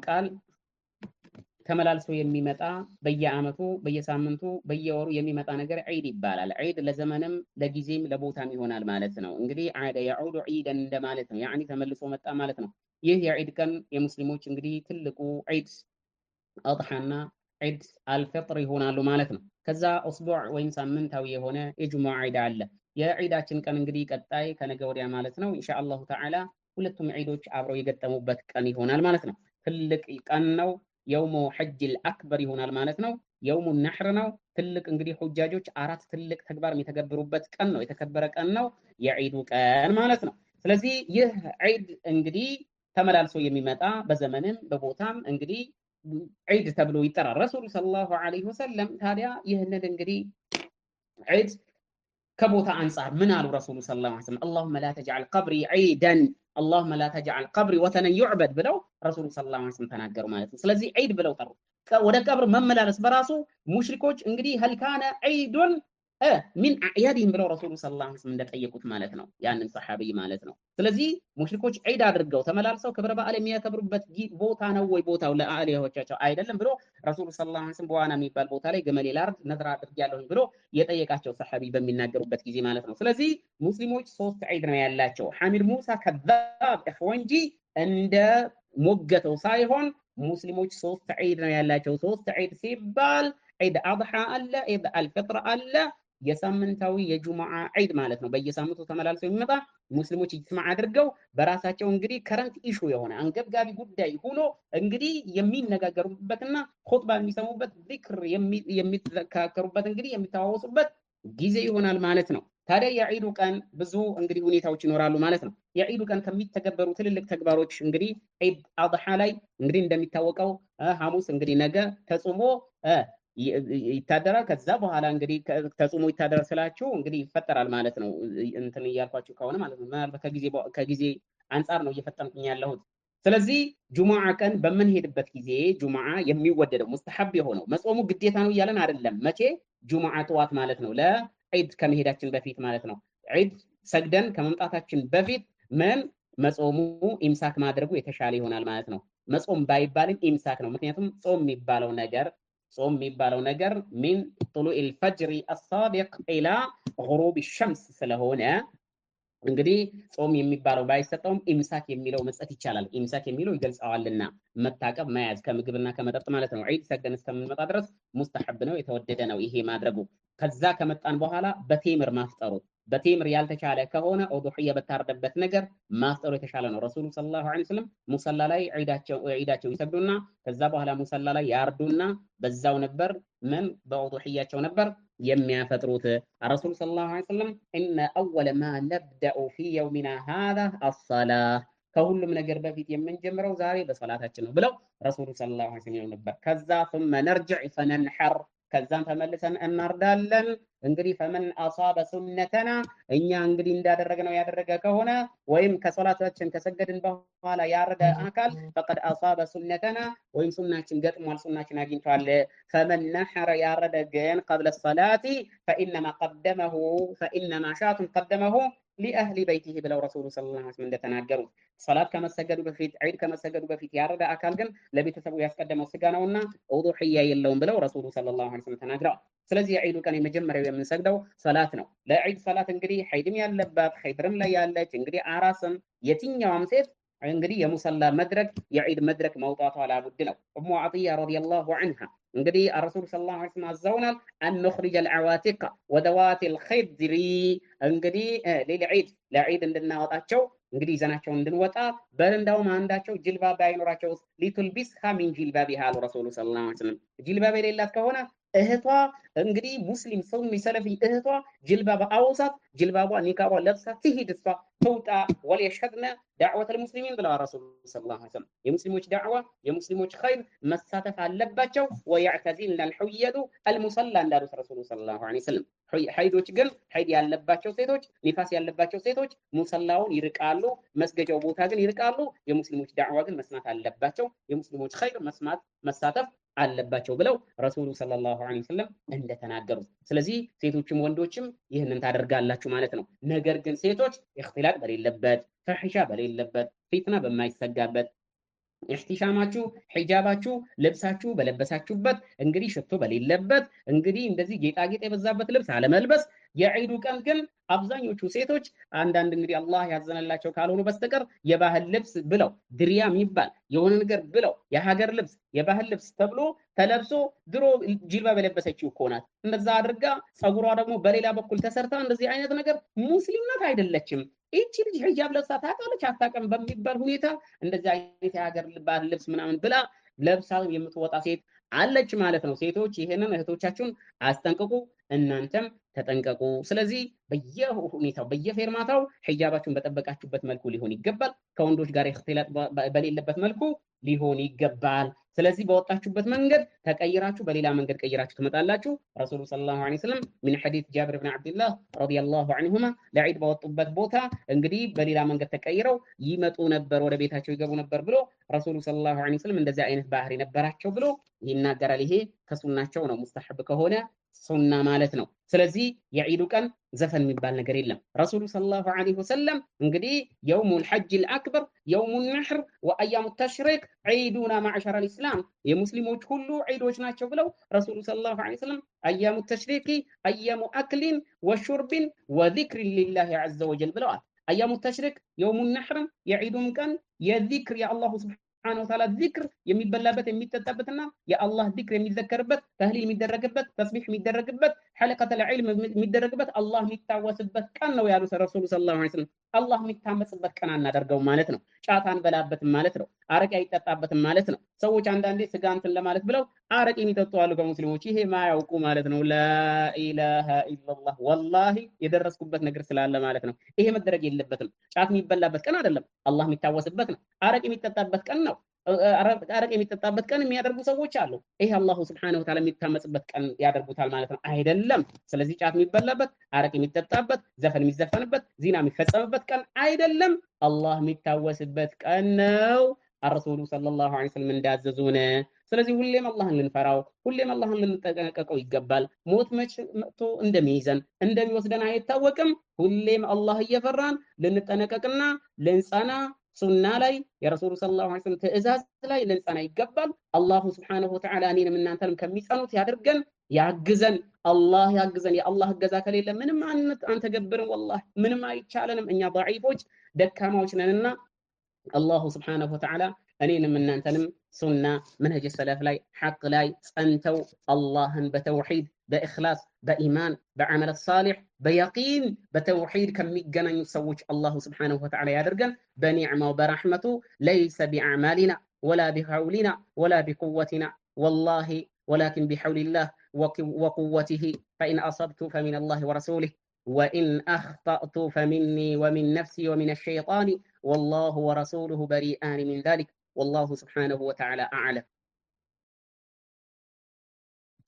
ቃል ተመላልሶ የሚመጣ በየአመቱ በየሳምንቱ በየወሩ የሚመጣ ነገር ዒድ ይባላል። ዒድ ለዘመንም ለጊዜም ለቦታም ይሆናል ማለት ነው። እንግዲህ ዓደ የዑዱ ዒደን እንደማለት ነው። ያኒ ተመልሶ መጣ ማለት ነው። ይህ የዒድ ቀን የሙስሊሞች እንግዲህ ትልቁ ዒድ አድሓና ዒድ አልፈጥር ይሆናሉ ማለት ነው። ከዛ ኡስቡዕ ወይም ሳምንታዊ የሆነ የጁሙዓ ዒድ አለ። የዒዳችን ቀን እንግዲህ ቀጣይ ከነገ ወዲያ ማለት ነው ኢንሻአላሁ ተዓላ ሁለቱም ዒዶች አብረው የገጠሙበት ቀን ይሆናል ማለት ነው። ትልቅ ቀን ነው። የውሙ ሐጅል አክበር ይሆናል ማለት ነው። የውሙ ነሕር ነው። ትልቅ እንግዲህ ሁጃጆች አራት ትልቅ ተግባር የተገበሩበት ቀን ነው። የተከበረ ቀን ነው የዒዱ ቀን ማለት ነው። ስለዚህ ይህ ዒድ እንግዲህ ተመላልሶ የሚመጣ በዘመንም በቦታም እንግዲህ ዒድ ተብሎ ይጠራል። ረሱሉ ሰለላሁ ዐለይሂ ወሰለም ታዲያ ይህንን እንግዲህ ዒድ ከቦታ አንጻር ምን አሉ ረሱሉ ሰለላሁ ዐለይሂ ወሰለም? አላሁመ ላ ተጅዐል ቀብሪ ዒደን አላሁመ ላ ተጅዐል ቀብሪ ወተነን ዩዕበድ ብለው ረሱሉ ሰለላሁ ዐለይሂ ወሰለም ተናገሩ ማለት ነው። ስለዚህ ዒድ ብለው ጠሩ። ወደ ቀብር መመላለስ በራሱ ሙሽሪኮች እንግዲህ ሀል ካነ ዒዱን ሚን አዕያዲህም ብለው ረሱሉ ሰለላሁ ዐለይሂ ወሰለም እንደጠየቁት ማለት ነው፣ ያንን ሰሐቢይ ማለት ነው። ስለዚህ ሙሽሪኮች ዒድ አድርገው ተመላልሰው ክብረ በዓል የሚያከብሩበት ቦታ ነው ወይ ቦታው ለአሊያዎቻቸው አይደለም ብሎ ረሱሉ ሰለላሁ ዐለይሂ ወሰለም በዋና የሚባል ቦታ ላይ ገመሌ ላርድ ነድር አድርጌያለሁኝ ብሎ የጠየቃቸው ሰሐቢ በሚናገሩበት ጊዜ ማለት ነው። ስለዚህ ሙስሊሞች ሶስት ዒድ ነው ያላቸው። ሐሚድ ሙሳ ከዛብ እኽወንጂ እንደ ሞገተው ሳይሆን ሙስሊሞች ሶስት ዒድ ነው ያላቸው። ሶስት ዒድ ሲባል ዒድ አድሓ አለ፣ ዒድ አልፍጥር አለ፣ የሳምንታዊ የጁሙዓ ዒድ ማለት ነው። በየሳምንቱ ተመላልሰው የሚመጣ ሙስሊሞች ኢጅትማዕ አድርገው በራሳቸው እንግዲህ ከረንት ኢሹ የሆነ አንገብጋቢ ጉዳይ ሆኖ እንግዲህ የሚነጋገሩበትና ኹጥባ የሚሰሙበት ዚክር የሚተካከሩበት እንግዲህ የሚተዋወሱበት ጊዜ ይሆናል ማለት ነው። ታዲያ የዒዱ ቀን ብዙ እንግዲህ ሁኔታዎች ይኖራሉ ማለት ነው። የዒዱ ቀን ከሚተገበሩ ትልልቅ ተግባሮች እንግዲህ ዒድ አድሓ ላይ እንግዲህ እንደሚታወቀው ሐሙስ እንግዲህ ነገ ተጾሞ ይታደራል። ከዛ በኋላ እንግዲህ ተጾሞ ይታደራል ስላችሁ እንግዲህ ይፈጠራል ማለት ነው። እንትን እያልኳችሁ ከሆነ ማለት ነው ምናልባት ከጊዜ አንጻር ነው እየፈጠንኩኝ ያለሁት። ስለዚህ ጁሙዓ ቀን በምንሄድበት ጊዜ ጁሙዓ የሚወደደው ሙስተሐብ የሆነው መጾሙ ግዴታ ነው እያለን አይደለም። መቼ? ጁሙዓ ጠዋት ማለት ነው፣ ለዒድ ከመሄዳችን በፊት ማለት ነው። ዒድ ሰግደን ከመምጣታችን በፊት ምን መጾሙ ኢምሳክ ማድረጉ የተሻለ ይሆናል ማለት ነው። መጾም ባይባልም ኢምሳክ ነው። ምክንያቱም ጾም የሚባለው ነገር ሚን ጡሉኢል ፈጅሪ አሳዲቅ ኢላ ጉሩብ ሸምስ ስለሆነ እንግዲህ ጾም የሚባለው ባይሰጠውም ኢምሳክ የሚለው መስጠት ይቻላል። ኢምሳክ የሚለው ይገልጸዋልና መታቀብ፣ መያዝ ከምግብና ከመጠጥ ማለት ነው። ዒድ ሰግደን እስከምንመጣ ድረስ ሙስተሐብ ነው፣ የተወደደ ነው ይሄ ማድረጉ። ከዛ ከመጣን በኋላ በቴምር ማፍጠሩ። በቴምር ያልተቻለ ከሆነ ኡዱህያ በታረደበት ነገር ማፍጠሩ የተሻለ ነው። ረሱሉ ሰለላሁ ዐለይሂ ወሰለም ሙሰላ ላይ ዒዳቸው ይሰግዱና ከዛ በኋላ ሙሰላ ላይ ያርዱና በዛው ነበር ምን በኡዱህያቸው ነበር የሚያፈጥሩት። ረሱሉ ሰለላሁ ዐለይሂ ወሰለም ኢነ አወለ ማ ነብደኡ ፊ የውሚና ሃዛ አሰላህ፣ ከሁሉም ነገር በፊት የምንጀምረው ዛሬ በሰላታችን ነው ብለው ረሱሉ ሰለላሁ ዐለይሂ ወሰለም ነበር። ከዛ ثم نرجع فننحر፣ ከዛም ተመልሰን እናርዳለን። እንግዲህ ፈመን አሳበ ሱነተና፣ እኛ እንግዲህ እንዳደረግነው ያደረገ ከሆነ ወይም ከሶላታችን ከሰገድን በኋላ ያረደ አካል ፈቀድ አሳበ ሱነተና፣ ወይም ሱናችን ገጥሟል፣ ሱናችን አግኝቷል። ፈመን ነሐረ፣ ያረደ ግን ቀብለ ሰላቲ ፈኢነማ ሻቱን ቀደመሁ ሊአህሊ በይቲሂ ብለው ረሱሉ ሰለላሁ ዐለይሂ ወሰለም እንደተናገሩ ሰላት ከመሰገዱ በፊት ዒድ ከመሰገዱ በፊት ያረደ አካል ግን ለቤተሰቡ ያስቀደመው ስጋ ነውና ኡዱህያ የለውም ብለው ረሱሉ ሰለላሁ ዐለይሂ ወሰለም ተናግረዋል። ስለዚህ የዒዱ ቀን የመጀመሪያው የምንሰግደው ሰላት ነው። ለዒድ ሰላት እንግዲህ ሐይድም ያለባት ሐይድርም ላይ ያለች እንግዲህ አራስም የትኛውም ሴት እንግዲህ የሙሰላ መድረክ የዒድ መድረክ መውጣቷ ላቡድ ነው። ኡሙ ዓጢያ ረዲየላሁ ዐንሃ እንግዲህ ረሱሉ ሰለላሁ ዐለይሂ ወሰለም አዘውናል አን ኑኽሪጀ አልዓዋቲቅ ወደዋቲል ኺድሪ፣ እንግዲህ ለዒድ እንድናወጣቸው እንግዲህ ይዘናቸው እንድንወጣ በእንዳውም አንዳቸው ጅልባብ ባይኖራቸው ሊቱልቢስሃ ሚን ጂልባቢሃ አሉ ረሱሉ ሰለላሁ ዐለይሂ ወሰለም። ጂልባብ የሌላት ከሆነ እህቷ እንግዲህ ሙስሊም ሱኒ ሰለፊ እህቷ ጅልባብ አውሳት ጅልባቧ ኒቃቧ ለብሳ ትሂድ እሷ ተውጣ ወልየሽሀድነ ዳዕወተል ሙስሊሚን ብለዋል ረሱሉ ሰለላሁ ዐለይሂ ወሰለም። የሙስሊሞች ዳዕዋ የሙስሊሞች ኸይር መሳተፍ አለባቸው። ወየዕተዚልነ አልሑየዱ አልሙሰላ እንዳሉት ረሱሉ ሰለላሁ ዐለይሂ ወሰለም። ሐይዶች ግን ሐይድ ያለባቸው ሴቶች፣ ኒፋስ ያለባቸው ሴቶች ሙሰላውን ይርቃሉ፣ መስገጃው ቦታ ግን ይርቃሉ። የሙስሊሞች ዳዕዋ ግን መስማት አለባቸው። የሙስሊሞች ኸይር መሳተፍ አለባቸው ብለው ረሱሉ ሰለላሁ ዐለይሂ ወሰለም እንደተናገሩት። ስለዚህ ሴቶችም ወንዶችም ይህንን ታደርጋላችሁ ማለት ነው። ነገር ግን ሴቶች ኢኽቲላጥ በሌለበት፣ ፈሒሻ በሌለበት፣ ፊትና በማይሰጋበት ኢህቲሻማችሁ ሒጃባችሁ ልብሳችሁ በለበሳችሁበት እንግዲህ ሽቶ በሌለበት እንግዲህ እንደዚህ ጌጣጌጥ የበዛበት ልብስ አለመልበስ። የዒዱ ቀን ግን አብዛኞቹ ሴቶች አንዳንድ እንግዲህ አላህ ያዘነላቸው ካልሆኑ በስተቀር የባህል ልብስ ብለው ድሪያ የሚባል የሆነ ነገር ብለው የሀገር ልብስ የባህል ልብስ ተብሎ ተለብሶ ድሮ ጅልባ በለበሰችው እኮ ናት እንደዛ አድርጋ ጸጉሯ ደግሞ በሌላ በኩል ተሰርታ እንደዚህ አይነት ነገር ሙስሊም ናት አይደለችም። እቺ ልጅ ሂጃብ ለብሳ ታውቃለች አታውቅም በሚባል ሁኔታ እንደዚህ አይነት የሀገር ባህል ልብስ ምናምን ብላ ለብሳ የምትወጣ ሴት አለች ማለት ነው። ሴቶች ይሄንን እህቶቻችሁን አስጠንቅቁ፣ እናንተም ተጠንቀቁ። ስለዚህ በየሁኔታው በየፌርማታው ሂጃባችሁን በጠበቃችሁበት መልኩ ሊሆን ይገባል። ከወንዶች ጋር እክትላጥ በሌለበት መልኩ ሊሆን ይገባል። ስለዚህ በወጣችሁበት መንገድ ተቀይራችሁ በሌላ መንገድ ቀይራችሁ ትመጣላችሁ። ረሱሉ ሰለላሁ ዐለይሂ ወሰለም ምን ሐዲስ ጃብር ብን አብዱላህ ረዲየላሁ ዐንሁማ ለዒድ በወጡበት ቦታ እንግዲህ በሌላ መንገድ ተቀይረው ይመጡ ነበር፣ ወደ ቤታቸው ይገቡ ነበር ብሎ ረሱሉ ሰለላሁ ዐለይሂ ወሰለም እንደዚህ አይነት ባህሪ ነበራቸው ብሎ ይናገራል። ይሄ ከሱናቸው ነው፣ ሙስተሐብ ከሆነ ሱና ማለት ነው። ስለዚህ የዒዱ ቀን ዘፈን የሚባል ነገር የለም። ረሱሉ ሰለላሁ ዐለይሂ ወሰለም እንግዲህ የውሙል ሐጅል አክበር የውሙን ነሕር ወአያሙ ተሽሪቅ ዒዱና ማዕሸረ ልእስላም የሙስሊሞች ሁሉ ዒዶች ናቸው ብለው ረሱሉ ሰለላሁ ዐለይሂ ወሰለም አያሙ ተሽሪቂ አያሙ አክሊን ወሹርቢን ወዚክሪን ሊላሂ ዐዘ ወጀል ብለዋል። አያሙ ተሽሪቅ የውሙን ነሕርም የዒዱም ቀን የዚክር የአላሁ ስብሓነሁ ወተዓላ ዚክር የሚበላበት የሚጠጣበትና የአላህ ዚክር የሚዘከርበት ተህሊል የሚደረግበት ተስቢህ የሚደረግበት ሐለቀተል ዒልም የሚደረግበት አላህ የሚታወስበት ቀን ነው ያሉት ረሱሉ ሰለላሁ ዐለይሂ ወሰለም። አላህ የሚታመጽበት ቀን አናደርገው ማለት ነው። ጫት አንበላበትም ማለት ነው። አረቄ አይጠጣበትም ማለት ነው። ሰዎች አንዳንዴ ስጋ እንትን ለማለት ብለው አረቄ የሚጠጡ አሉ ከሙስሊሞች። ይሄ ማያውቁ ማለት ነው። ላኢላሃ ኢላላህ ወላሂ የደረስኩበት ነገር ስላለ ማለት ነው። ይሄ መደረግ የለበትም። ጫት የሚበላበት ቀን አይደለም፣ አላህ የሚታወስበት ነው። አረቄ የሚጠጣበት ቀን ነው። አረቄ የሚጠጣበት ቀን የሚያደርጉ ሰዎች አሉ። ይሄ አላሁ ስብሐነሁ ወተዓላ የሚታመጽበት ቀን ያደርጉታል ማለት ነው። አይደለም። ስለዚህ ጫት የሚበላበት፣ አረቄ የሚጠጣበት፣ ዘፈን የሚዘፈንበት፣ ዚና የሚፈጸምበት ቀን አይደለም። አላህ የሚታወስበት ቀን ነው። الرسول صلى الله عليه وسلم እንዳዘዙን። ስለዚህ ሁሌም አላህን ልንፈራው ሁሌም አላህን ልንጠነቀቀው ይገባል። ሞት መጥቶ እንደሚይዘን እንደሚወስደን አይታወቅም። ሁሌም አላህ እየፈራን ልንጠነቀቅና ልንጸና ሱና ላይ የረሱሉ ሰለላሁ ዐለይሂ ወሰለም ትእዛዝ ላይ ልንጸና ይገባል። አላሁ ስብሐነሁ ወተዓላ እኔንም እናንተንም ከሚጸኑት ያድርገን ያግዘን። አላህ ያግዘን። የአላህ እገዛ ከሌለ ምንም አንተገብርም። ወላሂ ምንም አይቻለንም። እኛ ضعيፎች ደካማዎች ነንና አላሁ ስብሐነሁ ወተዓላ እኔንም እናንተንም ሱና መንሀጅ ሰለፍ ላይ ሐቅ ላይ ጸንተው አላህን በተውሂድ በእኽላስ በኢማን በዐመል ሳሊሕ በየቂን በተውሂድ ከሚገናኙ ሰዎች አላሁ ስብሐነሁ ወተዓላ ያድርገን። በኒዕማው በረሕመቱ ለይሰ ቢአዕማሊና ወላ ቢሐውሊና ወላ ቢቁወቲና ወላሂ ወላኪን ቢሐውሊላህ ወቁወቲሂ ፈኢን አሰብቱ ፈሚን አላህ ወረሱሊህ وإن أخطأت فمني ومن نفسي ومن الشيطان والله ورسوله بريئان من ذلك والله سبحانه وتعالى أعلم.